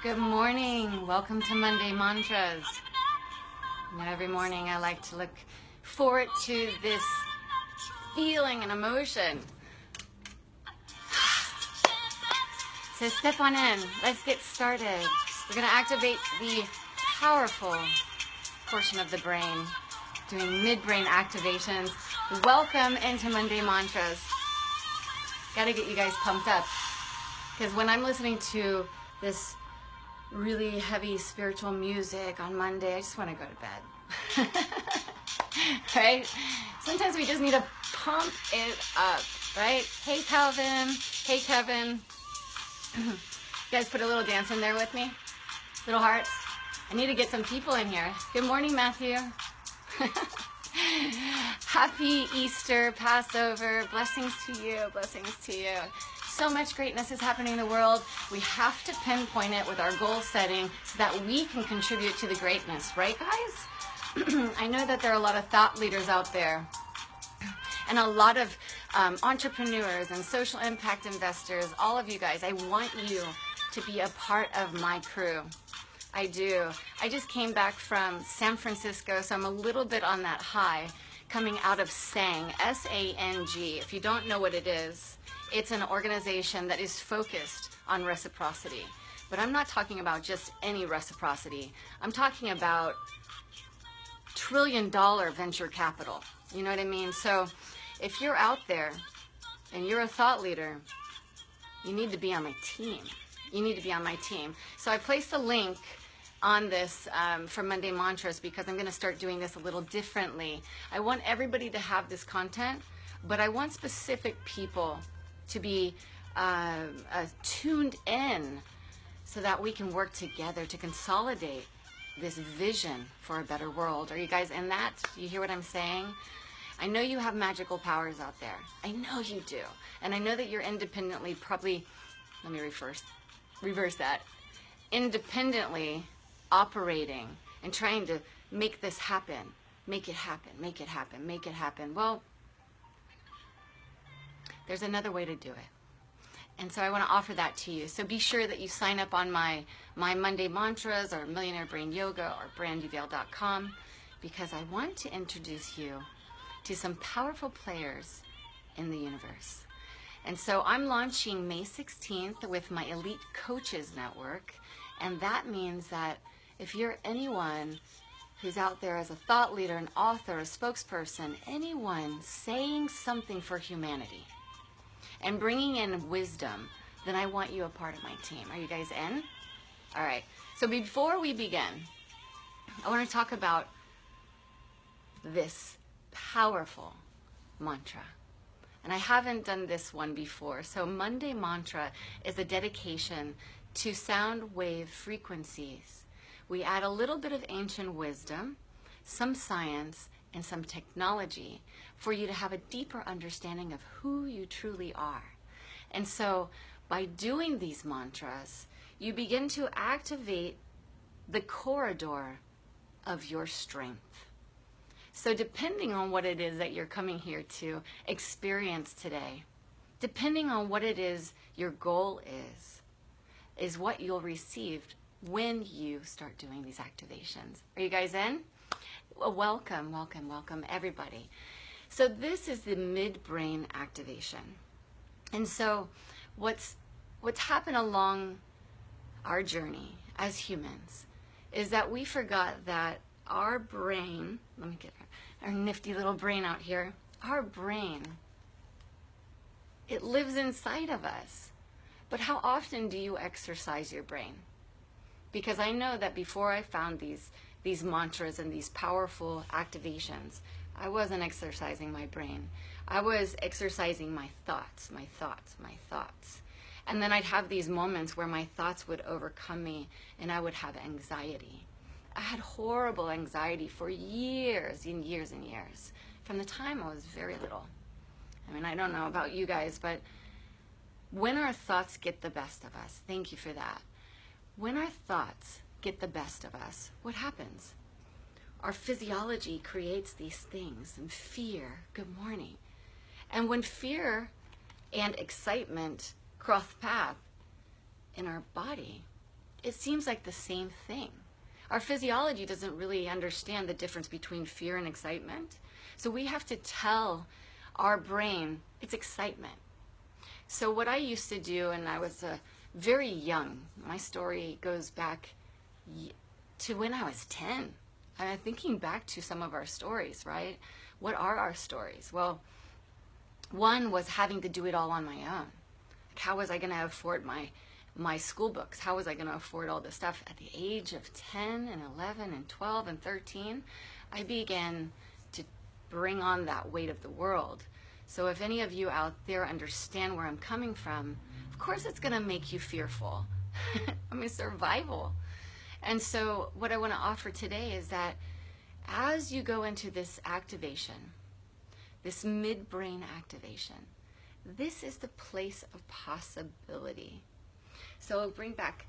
Good morning. Welcome to Monday Mantras. Every morning I like to look forward to this feeling and emotion. So step on in. Let's get started. We're going to activate the powerful portion of the brain, doing midbrain activations. Welcome into Monday Mantras. Got to get you guys pumped up, because when I'm listening to this really heavy spiritual music on Monday, I just want to go to bed. Right? Sometimes we just need to pump it up, right? Hey Calvin, hey Kevin. You guys put a little dance in there with me? Little hearts. I need to get some people in here. Good morning, Matthew. Happy Easter, Passover. Blessings to you, blessings to you. So much greatness is happening in the world. We have to pinpoint it with our goal setting so that we can contribute to the greatness, right guys? I know that there are a lot of thought leaders out there and a lot of entrepreneurs and social impact investors. All of you guys, I want you to be a part of my crew. I do. I just came back from San Francisco, so I'm a little bit on that high, coming out of SANG, S-A-N-G. If you don't know what it is, it's an organization that is focused on reciprocity. But I'm not talking about just any reciprocity. I'm talking about trillion-dollar venture capital. You know what I mean? So if you're out there and you're a thought leader, you need to be on my team. You need to be on my team. So I placed a link on this for Monday Mantras, because I'm going to start doing this a little differently. I want everybody to have this content, but I want specific people to be tuned in so that we can work together to consolidate this vision for a better world. Are you guys in that? You hear what I'm saying? I know you have magical powers out there. I know you do. And I know that you're independently probably, let me reverse that, independently operating and trying to make this happen, make it happen, make it happen, make it happen. Well, there's another way to do it. And so I want to offer that to you. So be sure that you sign up on my Monday Mantras or Millionaire Brain Yoga or brandyvale.com, because I want to introduce you to some powerful players in the universe. And so I'm launching May 16th with my Elite Coaches Network. And that means that if you're anyone who's out there as a thought leader, an author, a spokesperson, anyone saying something for humanity and bringing in wisdom, then I want you a part of my team. Are you guys in? All right. So before we begin, I want to talk about this powerful mantra. And I haven't done this one before. So Monday Mantra is a dedication to sound wave frequencies. We add a little bit of ancient wisdom, some science, and some technology for you to have a deeper understanding of who you truly are. And so by doing these mantras, you begin to activate the corridor of your strength. So depending on what it is that you're coming here to experience today, depending on what it is your goal is what you'll receive when you start doing these activations. Are you guys in? Well, welcome, welcome, welcome everybody. So this is the midbrain activation. And so what's happened along our journey as humans is that we forgot that our brain, let me get our nifty little brain out here, our brain, it lives inside of us. But how often do you exercise your brain? Because I know that before I found these mantras and these powerful activations, I wasn't exercising my brain. I was exercising my thoughts, my thoughts, my thoughts. And then I'd have these moments where my thoughts would overcome me and I would have anxiety. I had horrible anxiety for years and years and years, from the time I was very little. I mean, I don't know about you guys, but when our thoughts get the best of us, thank you for that. When our thoughts get the best of us, what happens? Our physiology creates these things, and fear, good morning. And when fear and excitement cross path in our body, it seems like the same thing. Our physiology doesn't really understand the difference between fear and excitement. So we have to tell our brain it's excitement. So what I used to do, and I was very young, my story goes back to when I was 10. I'm thinking back to some of our stories, right? What are our stories? Well, one was having to do it all on my own. Like, how was I going to afford my school books? How was I going to afford all this stuff? At the age of 10 and 11 and 12 and 13, I began to bring on that weight of the world. So if any of you out there understand where I'm coming from, of course it's going to make you fearful. I mean, survival. And so what I want to offer today is that as you go into this activation, this midbrain activation, this is the place of possibility. So I'll bring back,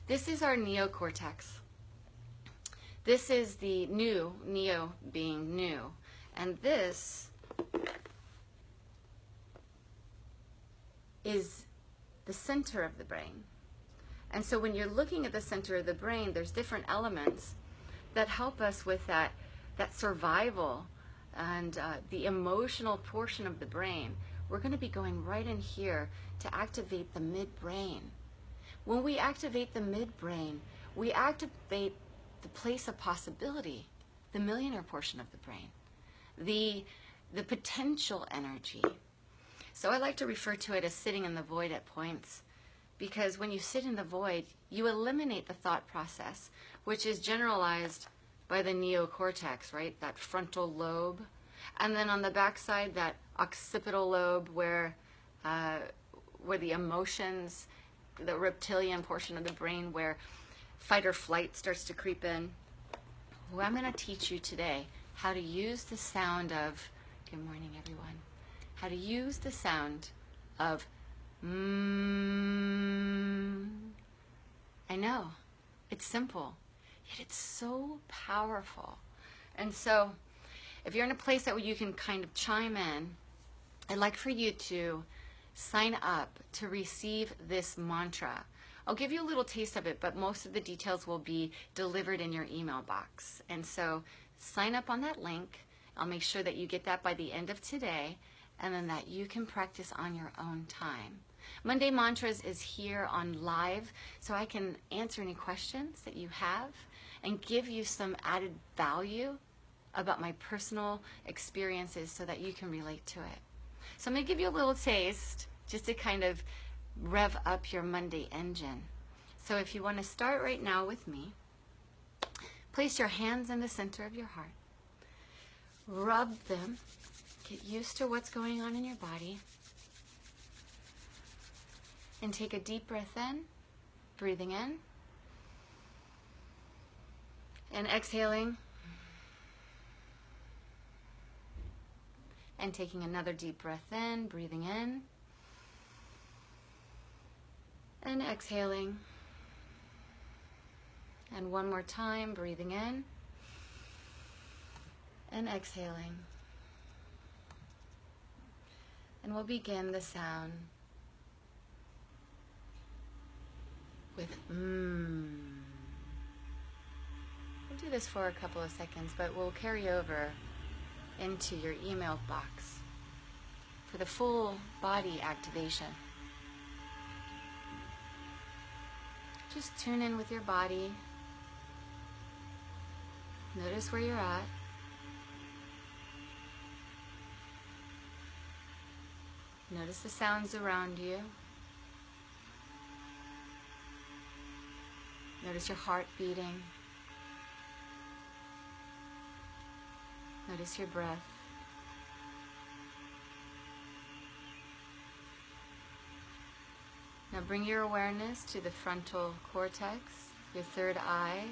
this is our neocortex. This is the new, neo being new. And this is the center of the brain. And so when you're looking at the center of the brain, there's different elements that help us with that survival and the emotional portion of the brain. We're going to be going right in here to activate the midbrain. When we activate the midbrain, we activate the place of possibility, the millionaire portion of the brain, the potential energy. So I like to refer to it as sitting in the void at points, because when you sit in the void, you eliminate the thought process, which is generalized by the neocortex, right? That frontal lobe. And then on the backside, that occipital lobe where the emotions, the reptilian portion of the brain where fight or flight starts to creep in. Well, I'm going to teach you today how to use the sound of, good morning everyone, how to use the sound of I know, it's simple, yet it's so powerful. And so if you're in a place that you can kind of chime in, I'd like for you to sign up to receive this mantra. I'll give you a little taste of it, but most of the details will be delivered in your email box. And so sign up on that link. I'll make sure that you get that by the end of today, and then that you can practice on your own time. Monday Mantras is here on live, so I can answer any questions that you have and give you some added value about my personal experiences so that you can relate to it. So I'm going to give you a little taste just to kind of rev up your Monday engine. So if you want to start right now with me, place your hands in the center of your heart. Rub them. Get used to what's going on in your body. And take a deep breath in, breathing in. And exhaling. And taking another deep breath in, breathing in. And exhaling. And one more time, breathing in. And exhaling. And we'll begin the sound with We'll do this for a couple of seconds, but we'll carry over into your email box for the full body activation. Just tune in with your body. Notice where you're at. Notice the sounds around you. Notice your heart beating. Notice your breath. Now bring your awareness to the frontal cortex, your third eye.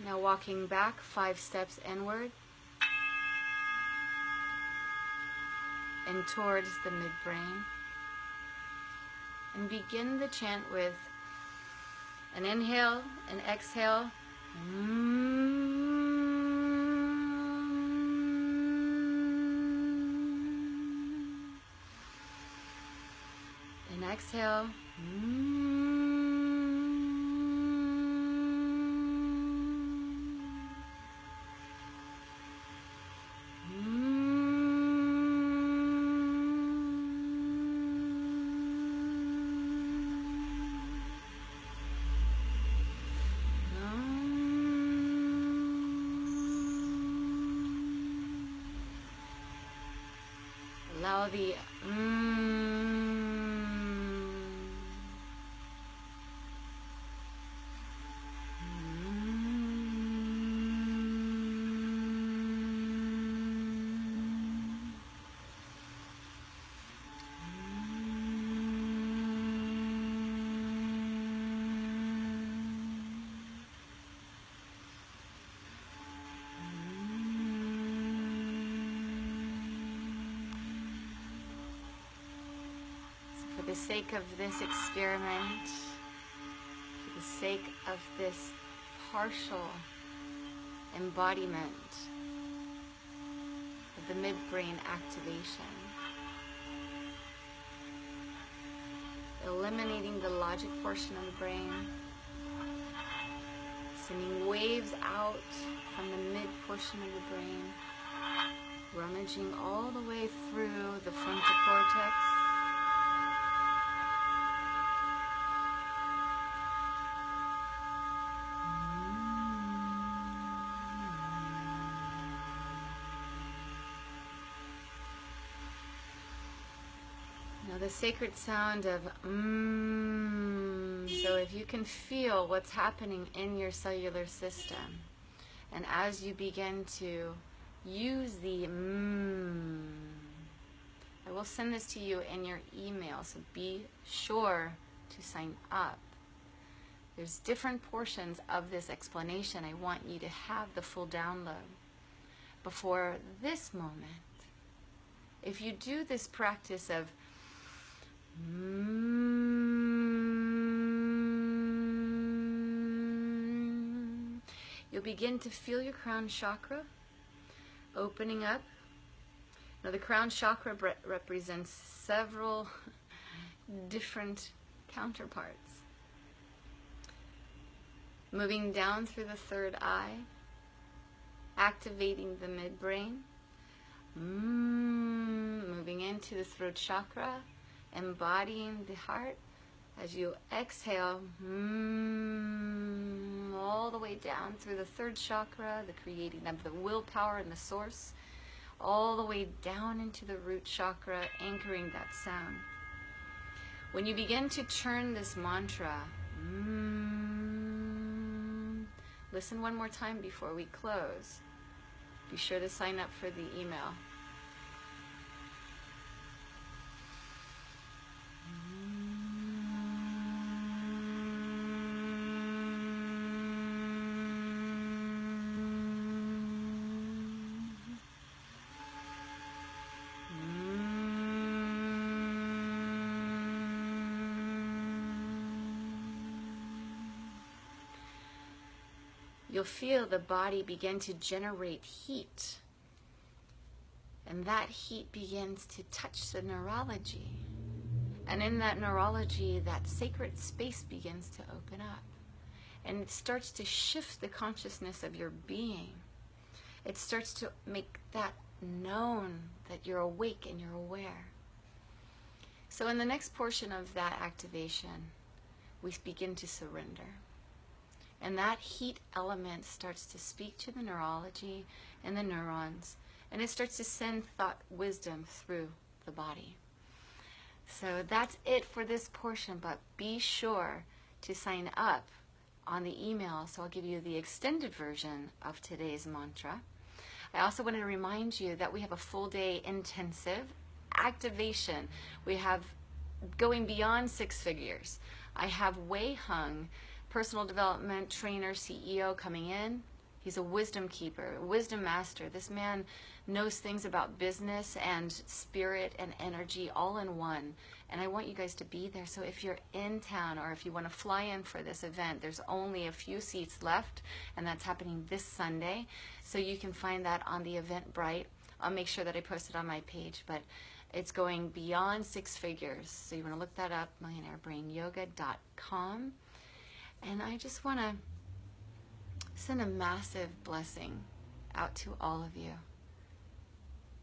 Now walking back 5 steps inward and towards the midbrain. And begin the chant with an inhale, an exhale. exhale. Allow the for the sake of this experiment, for the sake of this partial embodiment of the midbrain activation, eliminating the logic portion of the brain, sending waves out from the mid portion of the brain, rummaging all the way through the frontal cortex, the sacred sound of So if you can feel what's happening in your cellular system, and as you begin to use the I will send this to you in your email, so be sure to sign up. There's different portions of this explanation. I want you to have the full download before this moment. If you do this practice of you'll begin to feel your crown chakra opening up. Now the crown chakra represents several different counterparts. Moving down through the third eye, activating the midbrain, moving into the throat chakra, embodying the heart as you exhale, all the way down through the third chakra, the creating of the willpower and the source, all the way down into the root chakra, anchoring that sound. When you begin to churn this mantra, listen one more time before we close. Be sure to sign up for the email. You'll feel the body begin to generate heat. And that heat begins to touch the neurology. And in that neurology, that sacred space begins to open up. And it starts to shift the consciousness of your being. It starts to make that known that you're awake and you're aware. So in the next portion of that activation, we begin to surrender. And that heat element starts to speak to the neurology and the neurons, and it starts to send thought wisdom through the body. So that's it for this portion, but be sure to sign up on the email, so I'll give you the extended version of today's mantra. I also want to remind you that we have a full day intensive activation. We have going beyond 6 figures. I have Wei Hung, personal development trainer, CEO, coming in. He's a wisdom keeper, a wisdom master. This man knows things about business and spirit and energy all in one. And I want you guys to be there. So if you're in town or if you want to fly in for this event, there's only a few seats left, and that's happening this Sunday. So you can find that on the Eventbrite. I'll make sure that I post it on my page. But It's going beyond six figures. So you want to look that up, millionairebrainyoga.com. And I just want to send a massive blessing out to all of you.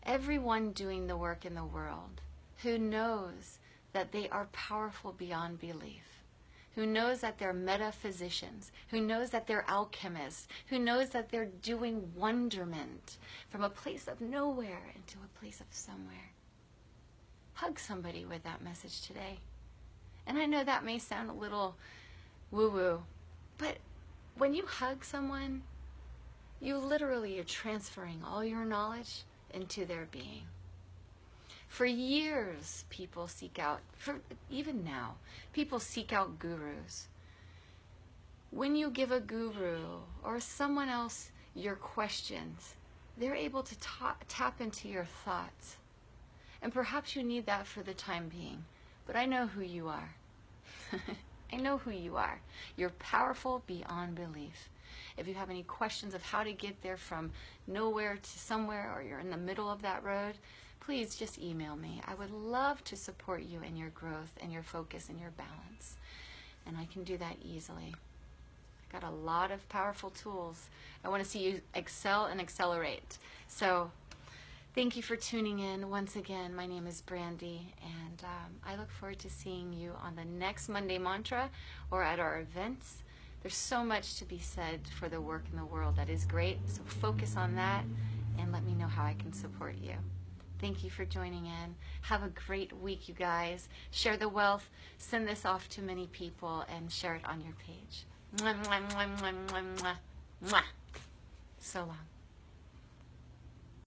Everyone doing the work in the world who knows that they are powerful beyond belief, who knows that they're metaphysicians, who knows that they're alchemists, who knows that they're doing wonderment from a place of nowhere into a place of somewhere. Hug somebody with that message today. And I know that may sound a little woo-woo, but when you hug someone, you literally are transferring all your knowledge into their being. For years, people seek out, even now, people seek out gurus. When you give a guru or someone else your questions, they're able to tap into your thoughts. And perhaps you need that for the time being, but I know who you are. I know who you are. You're powerful beyond belief. If you have any questions of how to get there from nowhere to somewhere, or you're in the middle of that road, please just email me. I would love to support you in your growth and your focus and your balance. And I can do that easily. I got a lot of powerful tools. I want to see you excel and accelerate. So thank you for tuning in. Once again, my name is Brandy, and I look forward to seeing you on the next Monday Mantra or at our events. There's so much to be said for the work in the world that is great, so focus on that and let me know how I can support you. Thank you for joining in. Have a great week, you guys. Share the wealth. Send this off to many people and share it on your page. Mwah, mwah, mwah, mwah, mwah, mwah. So long.